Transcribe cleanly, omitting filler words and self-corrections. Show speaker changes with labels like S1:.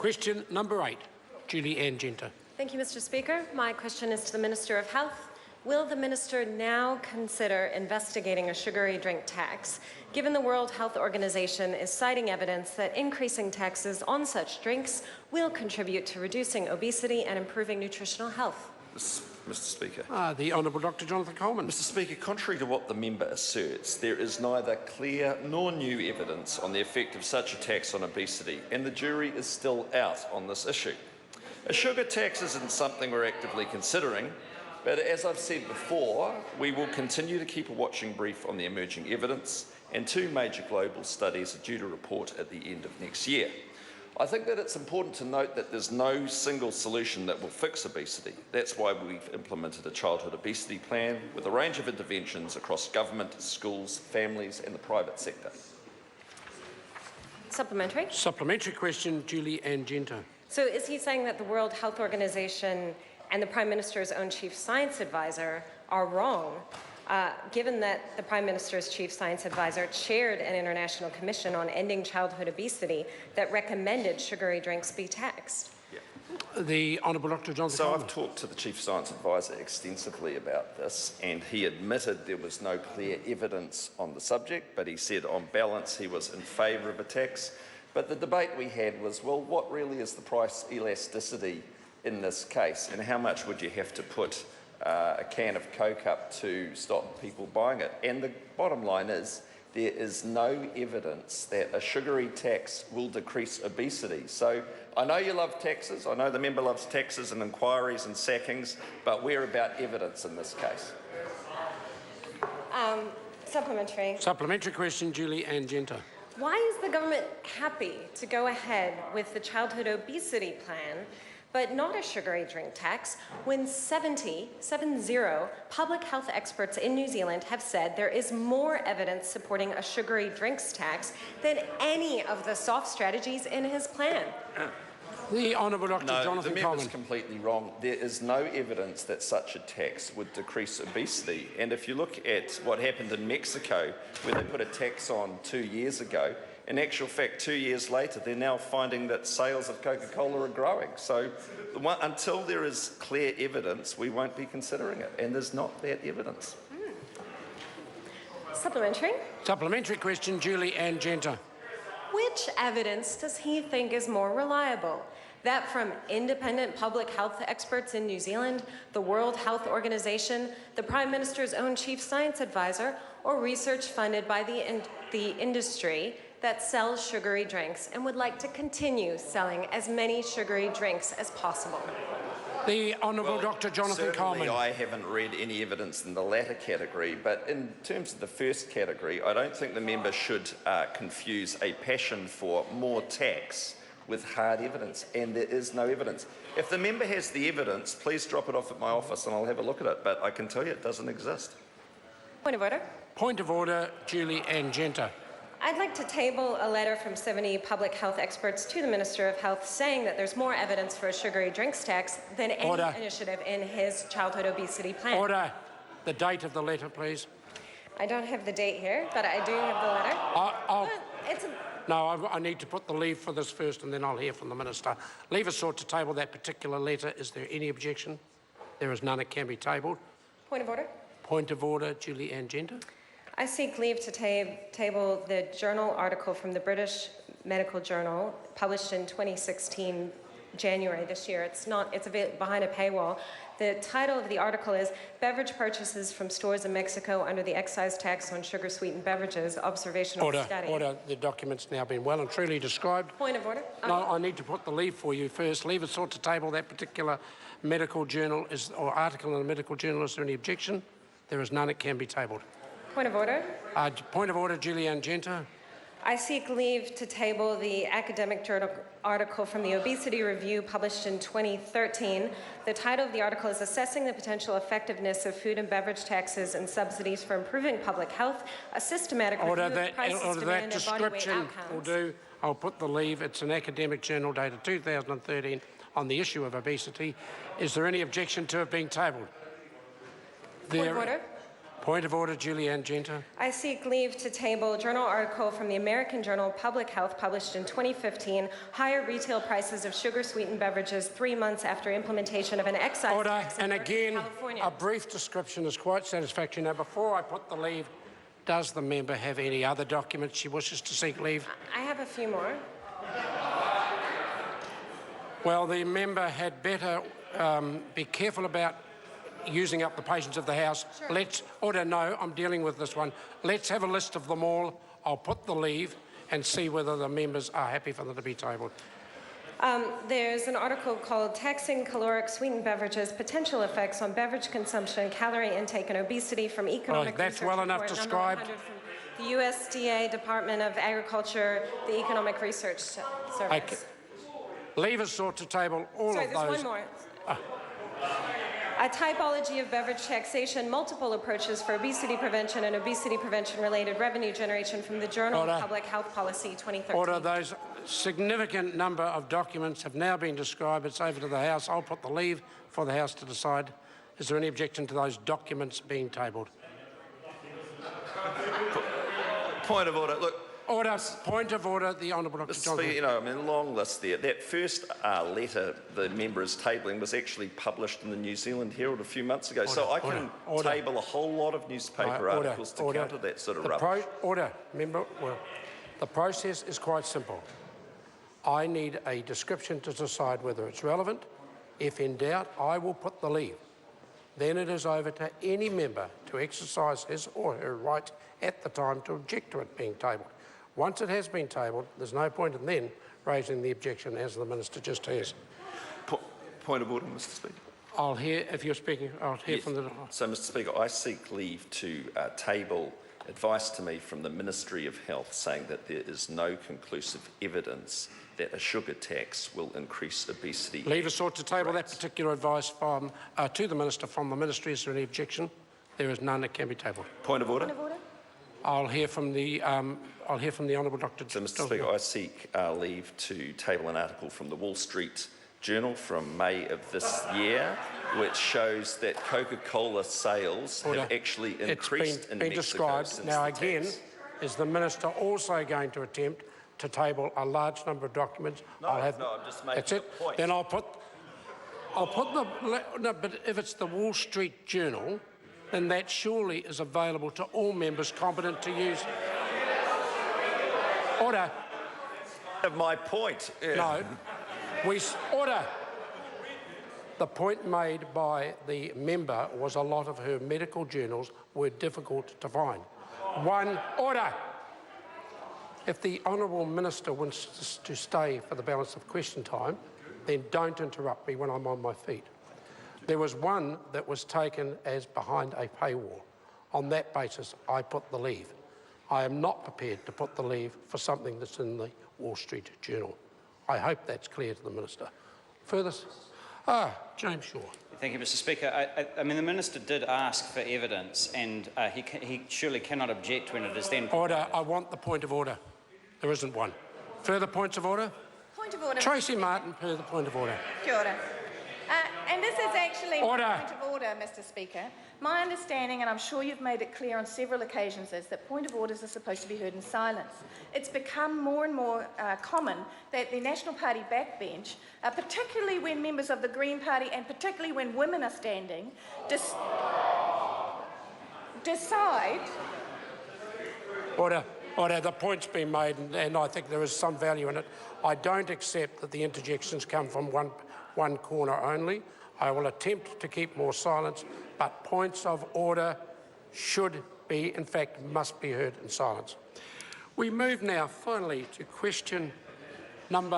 S1: Question number 8, Julie Ann Genter.
S2: Thank you, Mr. Speaker. My question is to the Minister of Health. Will the Minister now consider investigating a sugary drink tax, given the World Health Organization is citing evidence that increasing taxes on such drinks will contribute to reducing obesity and improving nutritional health?
S3: Mr. Speaker.
S1: The Honourable Dr Jonathan Coleman.
S3: Mr. Speaker, contrary to what the member asserts, there is neither clear nor new evidence on the effect of such a tax on obesity, and the jury is still out on this issue. A sugar tax isn't something we're actively considering, but as I've said before, we will continue to keep a watching brief on the emerging evidence, and 2 major global studies are due to report at the end of next year. I think that it's important to note that there's no single solution that will fix obesity. That's why we've implemented a childhood obesity plan with a range of interventions across government, schools, families and the private sector.
S2: Supplementary.
S1: Supplementary question, Julie Ann Genter.
S2: So is he saying that the World Health Organization and the Prime Minister's own Chief Science Advisor are wrong, given that the Prime Minister's Chief Science Advisor chaired an international commission on ending childhood obesity that recommended sugary drinks be taxed?
S1: The Honourable Dr Jonathan
S3: So
S1: Coleman.
S3: I've talked to the Chief Science Advisor extensively about this, and he admitted there was no clear evidence on the subject, but he said on balance he was in favour of a tax. But the debate we had was, well, what really is the price elasticity in this case, and how much would you have to put a can of Coke up to stop people buying it? And the bottom line is, there is no evidence that a sugary tax will decrease obesity. So I know you love taxes, I know the member loves taxes and inquiries and sackings, but we're about evidence in this case.
S2: Supplementary.
S1: Supplementary question, Julie Ann Genter.
S2: Why is the government happy to go ahead with the childhood obesity plan but not a sugary drink tax, when 70 public health experts in New Zealand have said there is more evidence supporting a sugary drinks tax than any of the soft strategies in his plan?
S1: The Honourable Dr
S3: No,
S1: Jonathan
S3: the
S1: Coleman.
S3: member's completely wrong. There is no evidence that such a tax would decrease obesity. And if you look at what happened in Mexico, where they put a tax on 2 years ago, in actual fact, 2 years later, they're now finding that sales of Coca-Cola are growing. So until there is clear evidence, we won't be considering it. And there's not that evidence.
S2: Supplementary.
S1: Supplementary question, Julie Ann Genter.
S2: Which evidence does he think is more reliable? That from independent public health experts in New Zealand, the World Health Organization, the Prime Minister's own Chief Science Advisor, or research funded by the industry that sells sugary drinks and would like to continue selling as many sugary drinks as possible?
S1: The Honourable Dr Jonathan Coleman.
S3: I haven't read any evidence in the latter category, but in terms of the first category, I don't think the member should confuse a passion for more tax with hard evidence, and there is no evidence. If the member has the evidence, please drop it off at my office and I'll have a look at it, but I can tell you it doesn't exist.
S2: Point of order.
S1: Point of order, Julie Ann Genter.
S2: I'd like to table a letter from 70 public health experts to the Minister of Health saying that there's more evidence for a sugary drinks tax than any initiative in his childhood obesity plan.
S1: Order. The date of the letter, please.
S2: I don't have the date here, but I do have the letter.
S1: I need to put the leave for this first and then I'll hear from the Minister. Leave us sought to table that particular letter. Is there any objection? There is none. It can be tabled.
S2: Point of order.
S1: Point of order, Julie Ann Genter.
S2: I seek leave to table the journal article from the British Medical Journal, published in 2016, January this year. It's behind a paywall. The title of the article is Beverage Purchases from Stores in Mexico Under the Excise Tax on Sugar-Sweetened Beverages, Observational Study.
S1: Order. The document's now been well and truly described.
S2: Point of order.
S1: No, I need to put the leave for you first. Leave us sought to table that particular medical journal or article in the medical journal. Is there any objection? There is none. It can be tabled.
S2: Point of order.
S1: Point of order, Julie Ann Genter.
S2: I seek leave to table the academic journal article from the Obesity Review published in 2013. The title of the article is Assessing the Potential Effectiveness of Food and Beverage Taxes and Subsidies for Improving Public Health, a Systematic Review of Prices, Demand and Body Weight Outcomes.
S1: Will do. I'll put the leave. It's an academic journal dated 2013 on the issue of obesity. Is there any objection to it being tabled?
S2: Point of order.
S1: Point of order, Julianne Genter.
S2: I seek leave to table a journal article from the American Journal of Public Health published in 2015, higher retail prices of sugar-sweetened beverages 3 months after implementation of an excise
S1: Order,
S2: tax in
S1: and again,
S2: California.
S1: a brief description is quite satisfactory. Now, before I put the leave, does the member have any other documents she wishes to seek leave?
S2: I have a few more.
S1: Well, the member had better be careful about using up the patience of the House.
S2: Sure.
S1: Order, no, I'm dealing with this one. Let's have a list of them all. I'll put the leave and see whether the members are happy for them to be tabled.
S2: There's an article called Taxing Caloric Sweetened Beverages, Potential Effects on Beverage Consumption, Calorie Intake and Obesity from Economic
S1: that's
S2: Research
S1: well enough
S2: Report
S1: described.
S2: number 100 from the USDA Department of Agriculture, the Economic Research Service.
S1: Okay. Leave is sought to table all
S2: Sorry,
S1: of
S2: there's
S1: those.
S2: one more. A typology of beverage taxation, multiple approaches for obesity prevention and obesity prevention-related revenue generation from the Journal
S1: Order.
S2: of Public Health Policy 2013.
S1: Order. Those significant number of documents have now been described. It's over to the House. I'll put the leave for the House to decide. Is there any objection to those documents being tabled?
S3: Point of order. Look,
S1: Order. Point of order. The Honourable Dr.
S3: Mr.
S1: Johnson.
S3: Speaker, I mean, a long list there. That first letter the member is tabling was actually published in the New Zealand Herald a few months ago. So I can table a whole lot of newspaper articles to counter that sort of rubbish.
S1: Order, member. Well, the process is quite simple. I need a description to decide whether it's relevant. If in doubt, I will put the leave. Then it is over to any member to exercise his or her right at the time to object to it being tabled. Once it has been tabled, there's no point in then raising the objection as the Minister just has.
S3: Point of order, Mr. Speaker.
S1: I'll hear, if you're speaking, I'll hear from the...
S3: So, Mr. Speaker, I seek leave to table advice to me from the Ministry of Health saying that there is no conclusive evidence that a sugar tax will increase obesity.
S1: Leave is sought to table that particular advice from, to the Minister from the Ministry. Is there any objection? There is none that can be tabled.
S3: Point of order.
S2: Point of order?
S1: I'll hear from the Honourable Dr.
S3: So, Mr. Speaker, I seek leave to table an article from the Wall Street Journal from May of this year, which shows that Coca-Cola sales have actually increased in
S1: been
S3: Mexico
S1: described.
S3: since
S1: Now,
S3: the
S1: again,
S3: tax.
S1: is the Minister also going to attempt to table a large number of documents?
S3: No, I'm just making
S1: that's
S3: a
S1: it.
S3: point.
S1: Then I'll put the... No, but if it's the Wall Street Journal, then that surely is available to all members competent to use. Order.
S3: My point.
S1: No. Order. The point made by the member was a lot of her medical journals were difficult to find. Order. If the Honourable Minister wants to stay for the balance of question time, then don't interrupt me when I'm on my feet. There was one that was taken as behind a paywall. On that basis, I put the leave. I am not prepared to put the leave for something that's in the Wall Street Journal. I hope that's clear to the Minister. Further? James Shaw.
S4: Thank you, Mr. Speaker. I mean, the Minister did ask for evidence, and he surely cannot object when it is then...
S1: Order. I want the point of order. There isn't one. Further points of order?
S5: Point of order.
S1: Tracy Martin, per the point of order.
S5: Kia ora. And this is actually
S1: Order.
S5: my point of order, Mr. Speaker. My understanding, and I'm sure you've made it clear on several occasions, is that point of orders are supposed to be heard in silence. It's become more and more common that the National Party backbench, particularly when members of the Green Party and particularly when women are standing, decide...
S1: Order. Order. The point's been made, and I think there is some value in it. I don't accept that the interjections come from one corner only. I will attempt to keep more silence, but points of order should be, in fact, must be heard in silence. We move now finally to question number